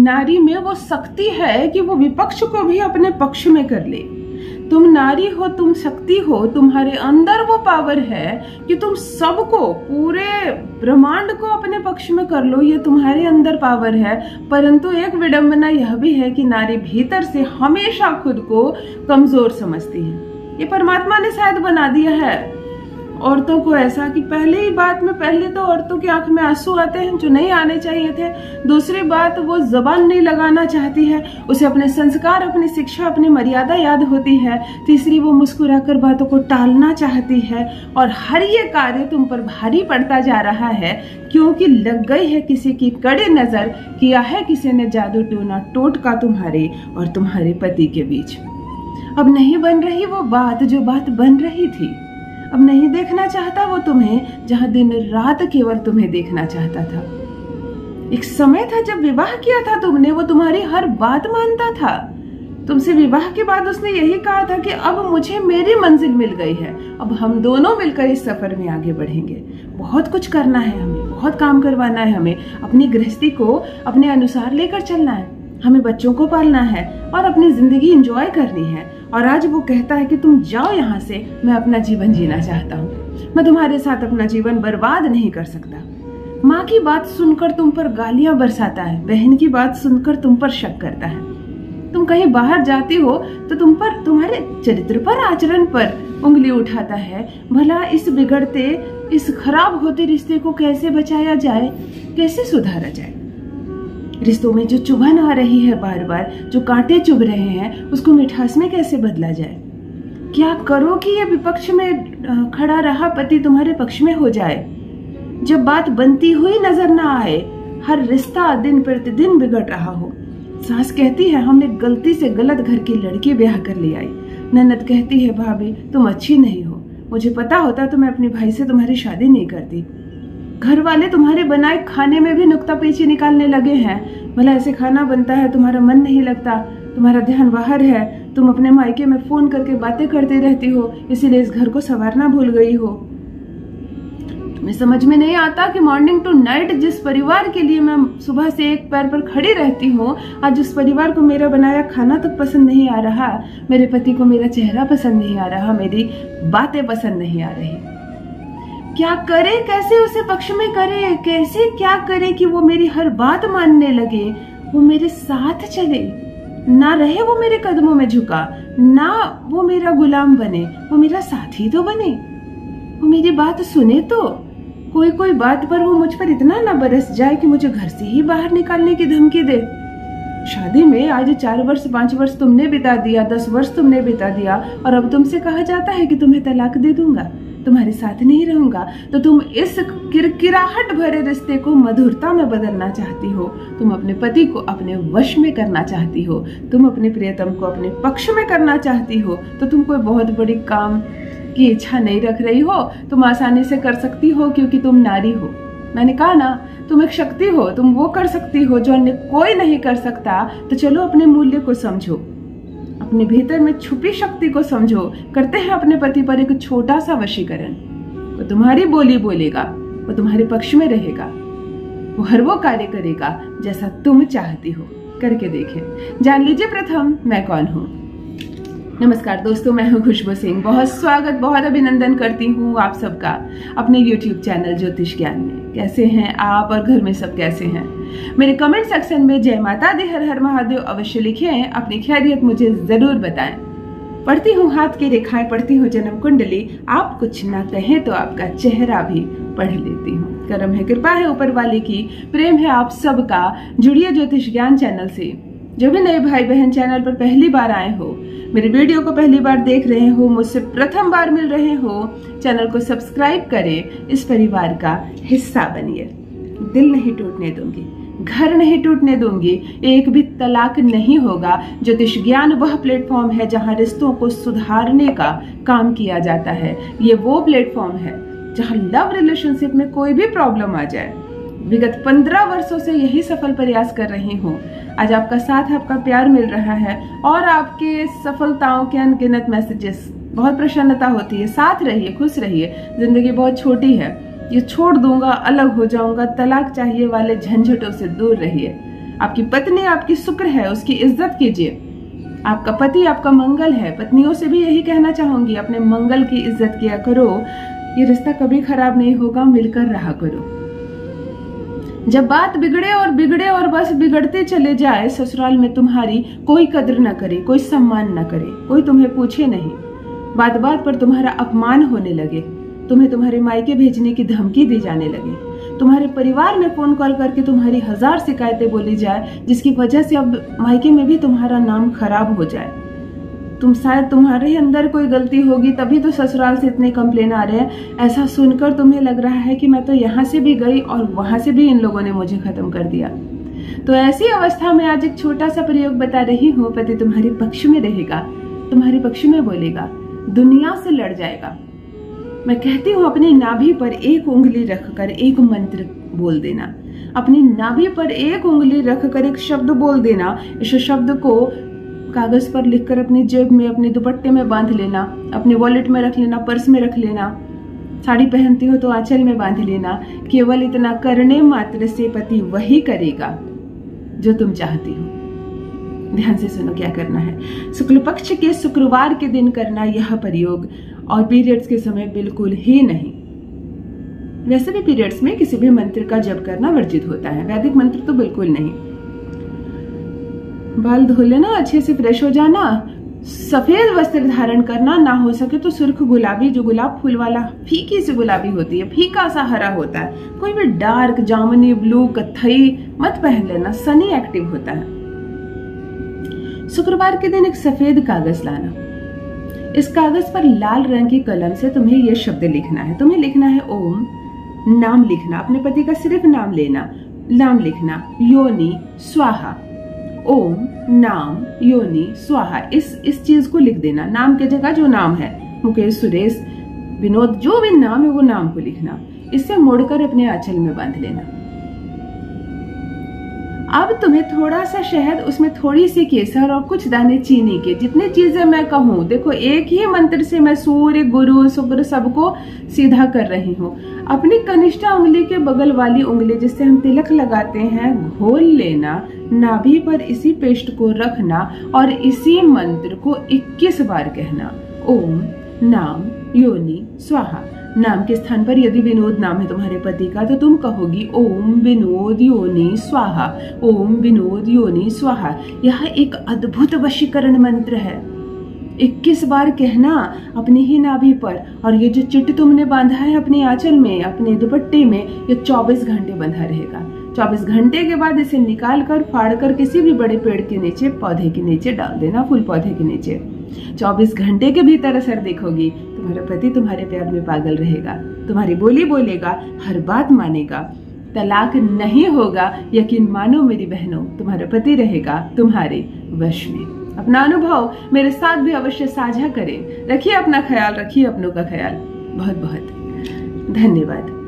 नारी में वो शक्ति है कि वो विपक्ष को भी अपने पक्ष में कर ले। तुम नारी हो, तुम शक्ति हो, तुम्हारे अंदर वो पावर है कि तुम सबको, पूरे ब्रह्मांड को अपने पक्ष में कर लो, ये तुम्हारे अंदर पावर है। परंतु एक विडंबना यह भी है कि नारी भीतर से हमेशा खुद को कमजोर समझती है। ये परमात्मा ने शायद बना दिया है औरतों को ऐसा कि पहले ही बात में, पहले तो औरतों की आंख में आंसू आते हैं जो नहीं आने चाहिए थे। दूसरी बात, वो जबान नहीं लगाना चाहती है, उसे अपने संस्कार, अपनी शिक्षा, अपनी मर्यादा याद होती है। तीसरी, वो मुस्कुराकर बातों को टालना चाहती है। और हर ये कार्य तुम पर भारी पड़ता जा रहा है क्योंकि लग गई है किसी की कड़ी नजर, किया है किसी ने जादू टोना टोटका तुम्हारे और तुम्हारे पति के बीच। अब नहीं बन रही वो बात जो बात बन रही थी। अब नहीं देखना चाहता वो तुम्हें जहां दिन रात केवल तुम्हें देखना चाहता था। एक समय था जब विवाह किया था तुमने, वो तुम्हारी हर बात मानता था। तुमसे विवाह के बाद उसने यही कहा था कि अब मुझे मेरी मंजिल मिल गई है, अब हम दोनों मिलकर इस सफर में आगे बढ़ेंगे। बहुत कुछ करना है हमें, बहुत काम करवाना है हमें, अपनी गृहस्थी को अपने अनुसार लेकर चलना है, हमें बच्चों को पालना है और अपनी जिंदगी एंजॉय करनी है। और आज वो कहता है कि तुम जाओ यहाँ से, मैं अपना जीवन जीना चाहता हूँ, मैं तुम्हारे साथ अपना जीवन बर्बाद नहीं कर सकता। माँ की बात सुनकर तुम पर गालियां बरसाता है, बहन की बात सुनकर तुम पर शक करता है। तुम कहीं बाहर जाती हो तो तुम पर, तुम्हारे चरित्र पर, आचरण पर उंगली उठाता है। भला इस बिगड़ते, इस खराब होते रिश्ते को कैसे बचाया जाए, कैसे सुधारा जाए? रिश्तों में जो चुभन आ रही है, बार बार जो कांटे चुभ रहे हैं, उसको मिठास में कैसे बदला जाए? क्या करो कि ये विपक्ष में खड़ा रहा पति तुम्हारे पक्ष में हो जाए? जब बात बनती हुई नजर ना आए, हर रिश्ता दिन प्रतिदिन बिगड़ रहा हो। सास कहती है हमने गलती से गलत घर की लड़की ब्याह कर ले आई। ननद कहती है भाभी तुम अच्छी नहीं हो, मुझे पता होता तो मैं अपने भाई से तुम्हारी शादी नहीं करती। घर वाले तुम्हारे बनाए खाने में भी नुक्तापेची निकालने लगे हैं। भला ऐसे खाना बनता है, तुम्हारा मन नहीं लगता, तुम्हारा ध्यान बाहर है, तुम अपने मायके में फोन करके बातें करती रहती हो, इसीलिए इस घर को संवारना भूल गई हो। तुम्हें समझ में नहीं आता कि मॉर्निंग टू नाइट जिस परिवार के लिए मैं सुबह से एक पैर पर खड़ी रहती हूँ, आज उस परिवार को मेरा बनाया खाना तक पसंद नहीं आ रहा, मेरे पति को मेरा चेहरा पसंद नहीं आ रहा, मेरी बातें पसंद नहीं आ रही। क्या करे, कैसे उसे पक्ष में करे, कैसे क्या करे कि वो मेरी हर बात मानने लगे, वो मेरे साथ चले, ना रहे वो मेरे कदमों में झुका, ना वो मेरा गुलाम बने, वो मेरा साथी तो बने, वो मेरी बात सुने। तो कोई बात पर वो मुझ पर इतना ना बरस जाए कि मुझे घर से ही बाहर निकालने की धमकी दे। शादी में आज 4 वर्ष 5 वर्ष तुमने बिता दिया, 10 वर्ष तुमने बिता दिया, और अब तुमसे कहा जाता है कि तुम्हें तलाक दे दूंगा, तुम्हारे साथ नहीं रहूंगा। तो तुम इस किरकिराहट भरे रिश्ते को मधुरता में बदलना चाहती हो, तुम अपने पति को अपने वश में करना चाहती हो, तुम अपने प्रियतम को अपने पक्ष में करना चाहती हो। तो तुम कोई बहुत बड़ी काम की इच्छा नहीं रख रही हो, तुम आसानी से कर सकती हो क्योंकि तुम नारी हो। मैंने कहा ना, तुम एक शक्ति हो, तुम वो कर सकती हो जो अन्य कोई नहीं कर सकता। तो चलो अपने मूल्य को समझो, अपने भीतर में छुपी शक्ति को समझो। करते हैं अपने पति पर एक छोटा सा वशीकरण, वो तुम्हारी बोली बोलेगा, वो तुम्हारे पक्ष में रहेगा, वो हर वो कार्य करेगा जैसा तुम चाहती हो। करके देखें, जान लीजिए प्रथम मैं कौन हूँ। नमस्कार दोस्तों, मैं हूँ खुशबू सिंह। बहुत स्वागत, बहुत अभिनंदन करती हूँ आप सबका अपने YouTube चैनल ज्योतिष ज्ञान में। कैसे हैं आप और घर में सब कैसे हैं? मेरे कमेंट सेक्शन में जय माता दी, हर हर महादेव अवश्य लिखें, अपनी खैरियत मुझे जरूर बताएं। पढ़ती हूँ हाथ की रेखाएं, पढ़ती हूँ जन्म कुंडली, आप कुछ ना कहें तो आपका चेहरा भी पढ़ लेती हूँ। करम है, कृपा है ऊपर वाले की, प्रेम है आप सबका। जुड़िए ज्योतिष ज्ञान चैनल से। जो भी नए भाई बहन चैनल पर पहली बार आए हो, मेरे वीडियो को पहली बार देख रहे हो, मुझसे प्रथम बार मिल रहे हो, चैनल को सब्सक्राइब करें, इस परिवार का हिस्सा बनिए। दिल नहीं टूटने दूंगी, घर नहीं टूटने दूंगी, एक भी तलाक नहीं होगा। ज्योतिष ज्ञान वह प्लेटफॉर्म है जहां रिश्तों को सुधारने का काम किया जाता है। ये वो प्लेटफॉर्म है जहां लव रिलेशनशिप में कोई भी प्रॉब्लम आ जाए, विगत 15 वर्षों से यही सफल प्रयास कर रही हूँ। आज आपका साथ, आपका प्यार मिल रहा है और आपके सफलताओं के अनगिनत मैसेजेस, बहुत प्रसन्नता होती है। साथ रहिए, खुश रहिए, जिंदगी बहुत छोटी है। ये छोड़ दूंगा, अलग हो जाऊंगा, तलाक चाहिए वाले झंझटों से दूर रहिए। आपकी पत्नी आपकी शुक्र है, उसकी इज्जत कीजिए। आपका पति आपका मंगल है। पत्नियों से भी यही कहना चाहूंगी, अपने मंगल की इज्जत किया करो। ये रिश्ता कभी खराब नहीं होगा, मिलकर रहा करो। जब बात बिगड़े और बस बिगड़ते चले जाए, ससुराल में तुम्हारी कोई कदर न करे, कोई सम्मान न करे, कोई तुम्हें पूछे नहीं, बात बात पर तुम्हारा अपमान होने लगे, तुम्हें तुम्हारे मायके भेजने की धमकी दी जाने लगे, तुम्हारे परिवार में फोन कॉल करके तुम्हारी 1000 शिकायतें बोली जाए, जिसकी वजह से अब मायके में भी तुम्हारा नाम खराब हो जाए। शायद तुम्हारे अंदर कोई गलती होगी, तभी तो ससुराल से इतने कंप्लेन आ रहे हैं। ऐसा सुनकर तुम्हें लग रहा है कि मैं तो यहाँ से भी गई और वहां से भी इन लोगों ने मुझे खत्म कर दिया। तो ऐसी अवस्था में आज एक छोटा सा प्रयोग बता रही हूँ। पति तुम्हारे पक्ष में रहेगा, तुम्हारे पक्ष में बोलेगा, दुनिया से लड़ जाएगा। मैं कहती हूँ अपनी नाभि पर एक उंगली रखकर एक मंत्र बोल देना। अपनी नाभि पर एक उंगली रखकर एक शब्द बोल देना। इस शब्द को कागज पर लिखकर अपनी जेब में, अपने दुपट्टे में बांध लेना, अपने वॉलेट में रख लेना, पर्स में रख लेना, साड़ी पहनती हो तो आंचल में बांध लेना। केवल इतना करने मात्र से पति वही करेगा जो तुम चाहती हो। ध्यान से सुनो क्या करना है। शुक्ल पक्ष के शुक्रवार के दिन करना यह प्रयोग, और पीरियड्स के समय बिल्कुल ही नहीं। वैसे भी पीरियड्स में किसी भी मंत्र का जप करना वर्जित होता है, वैदिक मंत्र तो बिल्कुल नहीं। बाल धो लेना, अच्छे से फ्रेश हो जाना, सफेद वस्त्र धारण करना, ना हो सके तो सुर्ख गुलाबी, जो गुलाब फूल वाला फीकी सी गुलाबी होती है, फीका सा हरा होता है, कोई भी डार्क जामुनी, ब्लू, कत्थई मत पहन लेना, सनी एक्टिव होता है। शुक्रवार के दिन एक सफेद कागज लाना। इस कागज पर लाल रंग की कलम से तुम्हें यह शब्द लिखना है। तुम्हें लिखना है ओम, नाम लिखना, अपने पति का सिर्फ नाम लेना, नाम लिखना, योनि स्वाहा। ओम नाम योनि स्वाहा, इस चीज को लिख देना। नाम की जगह जो नाम है, मुकेश, सुरेश, विनोद, जो भी नाम है वो नाम को लिखना। इससे मोड़कर अपने आंचल में बांध लेना। अब तुम्हें थोड़ा सा शहद, उसमें थोड़ी सी केसर और कुछ दाने चीनी के, जितनी चीजें मैं कहूँ, देखो एक ही मंत्र से मैं सूर्य, गुरु, शुक्र सबको सीधा कर रही हूँ। अपनी कनिष्ठा उंगली के बगल वाली उंगली जिससे हम तिलक लगाते हैं, घोल लेना, नाभि पर इसी पेस्ट को रखना और इसी मंत्र को 21 बार कहना। ओम नाम योनि स्वाहा। नाम के स्थान पर यदि विनोद नाम है तुम्हारे पति का, तो तुम कहोगी ओम विनोद योनि स्वाहा, ओम विनोद योनि स्वाहा। यह एक अद्भुत वशीकरण मंत्र है। 21 बार कहना अपनी ही नाभि पर, और ये जो चिट तुमने बांधा है अपने आंचल में, अपने दुपट्टे में, ये 24 घंटे बंधा रहेगा। 24 घंटे के बाद इसे निकाल कर, फाड़ कर किसी भी बड़े पेड़ के नीचे, पौधे के नीचे डाल देना, फूल पौधे के नीचे। 24 घंटे के भीतर असर देखोगी, तुम्हारा पति तुम्हारे प्यार में पागल रहेगा, तुम्हारी बोली बोलेगा, हर बात मानेगा, तलाक नहीं होगा। यकीन मानो मेरी बहनों, तुम्हारा पति रहेगा तुम्हारे वश में। अपना अनुभव मेरे साथ भी अवश्य साझा करें। रखिए अपना ख्याल, रखिए अपनों का ख्याल। बहुत बहुत धन्यवाद।